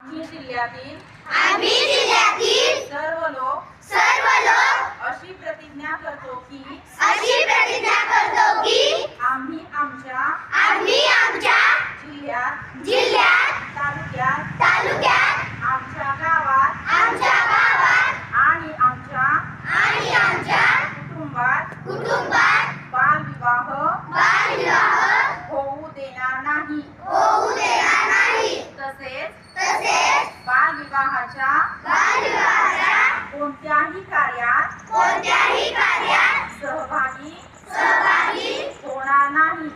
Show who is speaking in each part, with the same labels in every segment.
Speaker 1: आम्ही जिल्ह्यातील
Speaker 2: सर्व लोक
Speaker 1: अशी प्रतिज्ञा करतो की आम्ही आमच्या जिल्ह्यात तालुक्यात आमच्या गावात आणि आमच्या कुटुंबात बालविवाह होऊ देणार नाही। तसेच बालविवाहाच्या कोणत्याही कार्यात सहभागी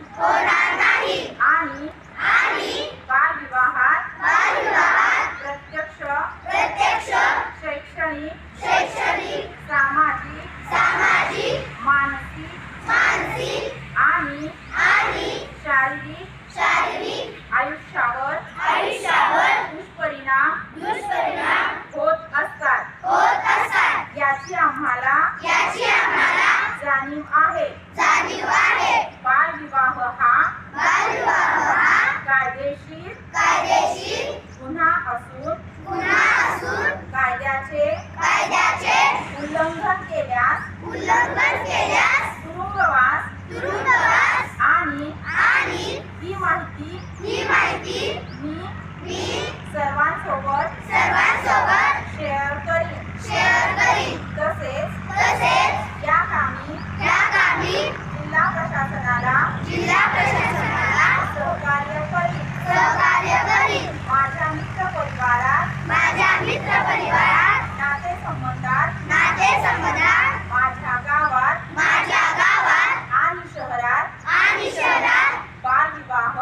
Speaker 1: होणार नाही आणि बालविवाहात प्रत्यक्ष शैक्षणिक सामाजिक मानसिक आणि शारीरिक आयुष्यावर दुष्परिणाम होत असतात। याची आम्हाला जाणीव आहे। बालविवाह हा कायदेशीर गुन्हा असून कायद्याचे उल्लंघन केल्यास तुरुंगवास आणि ही माहिती मी सर्वांसोबत शेअर करीन। तसेच या कामी जिल्हा प्रशासनाला सहकार्य करीन। माझ्या मित्र परिवारात नातेसंबंधात माझ्या गावात आणि शहरात बालविवाह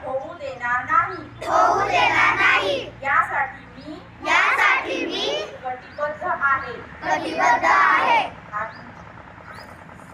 Speaker 1: होऊ देणार नाही। यासाठी मी कटिबद्ध आहे।